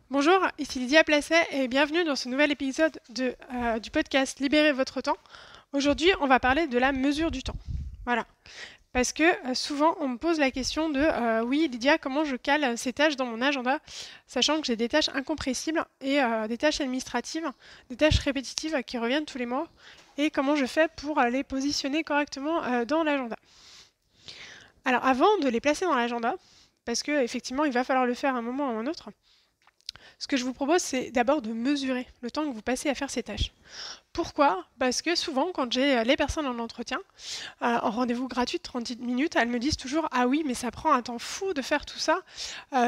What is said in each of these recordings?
Bonjour, ici Lydia Placet et bienvenue dans ce nouvel épisode du podcast Libérez votre temps. Aujourd'hui, on va parler de la mesure du temps. Voilà. Parce que souvent, on me pose la question de oui, Lydia, comment je cale ces tâches dans mon agenda, sachant que j'ai des tâches incompressibles et des tâches administratives, des tâches répétitives qui reviennent tous les mois, et comment je fais pour les positionner correctement dans l'agenda. Alors, avant de les placer dans l'agenda, parce que effectivement, il va falloir le faire à un moment ou à un autre, ce que je vous propose, c'est d'abord de mesurer le temps que vous passez à faire ces tâches. Pourquoi? Parce que souvent, quand j'ai les personnes en entretien, en rendez-vous gratuit de 30 minutes, elles me disent toujours «Ah oui, mais ça prend un temps fou de faire tout ça,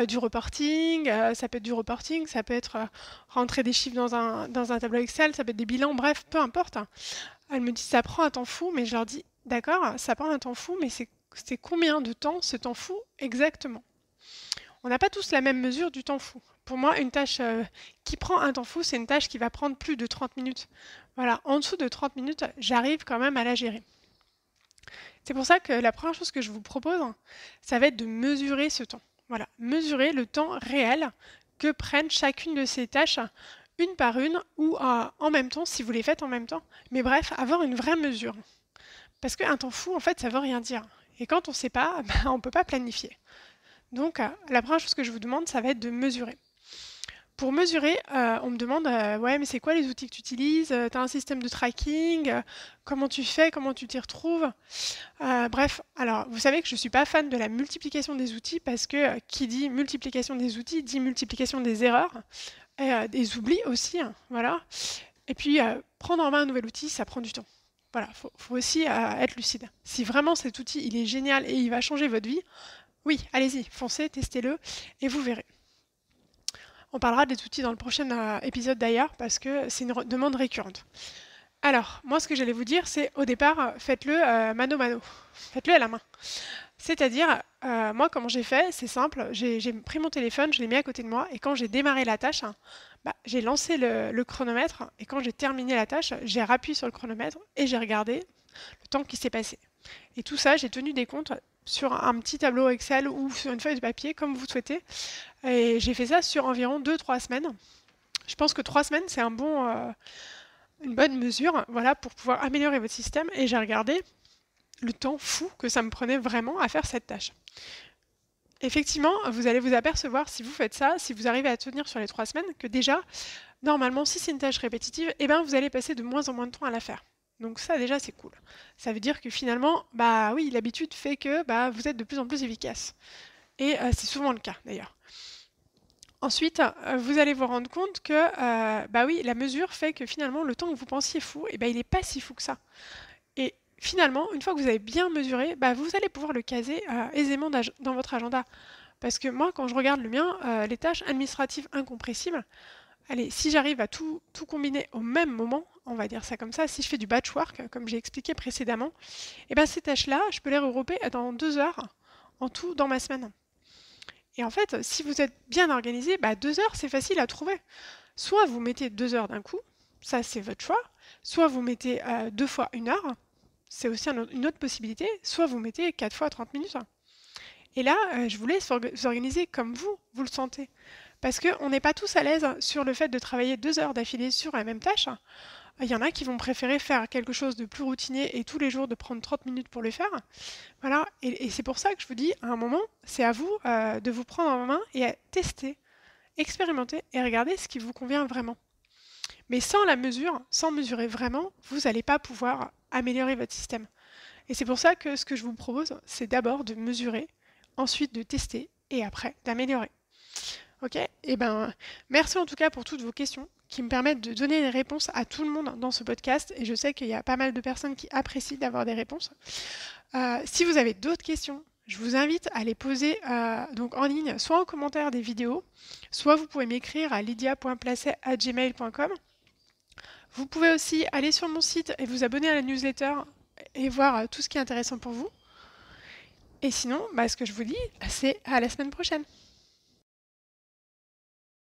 du reporting, ça peut être du reporting, ça peut être rentrer des chiffres dans un tableau Excel, ça peut être des bilans, bref, peu importe». Elles me disent «Ça prend un temps fou», mais je leur dis «D'accord, ça prend un temps fou, mais c'est combien de temps ce temps fou exactement?» On n'a pas tous la même mesure du temps fou. Pour moi, une tâche qui prend un temps fou, c'est une tâche qui va prendre plus de 30 minutes. Voilà, en dessous de 30 minutes, j'arrive quand même à la gérer. C'est pour ça que la première chose que je vous propose, ça va être de mesurer ce temps. Voilà, mesurer le temps réel que prennent chacune de ces tâches, une par une, ou en même temps, si vous les faites en même temps. Mais bref, avoir une vraie mesure. Parce qu'un temps fou, en fait, ça veut rien dire. Et quand on ne sait pas, on ne peut pas planifier. Donc, la première chose que je vous demande, ça va être de mesurer. Pour mesurer, on me demande ouais, mais c'est quoi les outils que tu utilises? Tu as un système de tracking? Comment tu fais? Comment tu t'y retrouves? Bref, alors vous savez que je ne suis pas fan de la multiplication des outils parce que qui dit multiplication des outils dit multiplication des erreurs, et des oublis aussi, hein, voilà. Et puis, prendre en main un nouvel outil, ça prend du temps. Voilà, faut aussi être lucide. Si vraiment cet outil, il est génial et il va changer votre vie, oui, allez-y, foncez, testez-le et vous verrez. On parlera des outils dans le prochain épisode d'ailleurs parce que c'est une demande récurrente. Alors, moi ce que j'allais vous dire, c'est au départ, faites-le mano mano, faites-le à la main. C'est-à-dire, moi comment j'ai fait, c'est simple, j'ai pris mon téléphone, je l'ai mis à côté de moi et quand j'ai démarré la tâche, j'ai lancé le chronomètre et quand j'ai terminé la tâche, j'ai rappuyé sur le chronomètre et j'ai regardé le temps qui s'est passé. Et tout ça, j'ai tenu des comptes sur un petit tableau Excel ou sur une feuille de papier, comme vous souhaitez. Et j'ai fait ça sur environ 2-3 semaines. Je pense que 3 semaines, c'est une bonne mesure, voilà, pour pouvoir améliorer votre système. Et j'ai regardé le temps fou que ça me prenait vraiment à faire cette tâche. Effectivement, vous allez vous apercevoir, si vous faites ça, si vous arrivez à tenir sur les 3 semaines, que déjà, normalement, si c'est une tâche répétitive, eh ben, vous allez passer de moins en moins de temps à la faire. Donc ça, déjà, c'est cool. Ça veut dire que finalement, bah oui, l'habitude fait que vous êtes de plus en plus efficace. Et c'est souvent le cas, d'ailleurs. Ensuite, vous allez vous rendre compte que, bah oui, la mesure fait que finalement, le temps que vous pensiez fou, eh ben, il n'est pas si fou que ça. Et finalement, une fois que vous avez bien mesuré, vous allez pouvoir le caser aisément dans votre agenda. Parce que moi, quand je regarde le mien, les tâches administratives incompressibles, allez, si j'arrive à tout combiner au même moment, on va dire ça comme ça, si je fais du batch work, comme j'ai expliqué précédemment, et ben ces tâches-là, je peux les regrouper dans 2 heures en tout dans ma semaine. Et en fait, si vous êtes bien organisé, 2 heures, c'est facile à trouver. Soit vous mettez 2 heures d'un coup, ça c'est votre choix, soit vous mettez 2 fois 1 heure, c'est aussi une autre possibilité, soit vous mettez 4 fois 30 minutes. Et là, je vous laisse vous organiser comme vous le sentez. Parce qu'on n'est pas tous à l'aise sur le fait de travailler 2 heures d'affilée sur la même tâche. Il y en a qui vont préférer faire quelque chose de plus routinier et tous les jours de prendre 30 minutes pour le faire. Voilà, et c'est pour ça que je vous dis, à un moment, c'est à vous de vous prendre en main et à tester, expérimenter et regarder ce qui vous convient vraiment. Mais sans la mesure, sans mesurer vraiment, vous n'allez pas pouvoir améliorer votre système. Et c'est pour ça que ce que je vous propose, c'est d'abord de mesurer, ensuite de tester et après d'améliorer. Ok? Eh ben, merci en tout cas pour toutes vos questions qui me permettent de donner des réponses à tout le monde dans ce podcast et je sais qu'il y a pas mal de personnes qui apprécient d'avoir des réponses. Si vous avez d'autres questions, je vous invite à les poser donc en ligne, soit en commentaire des vidéos, soit vous pouvez m'écrire à lydia.placet@gmail.com. Vous pouvez aussi aller sur mon site et vous abonner à la newsletter et voir tout ce qui est intéressant pour vous. Et sinon, ce que je vous dis, c'est à la semaine prochaine.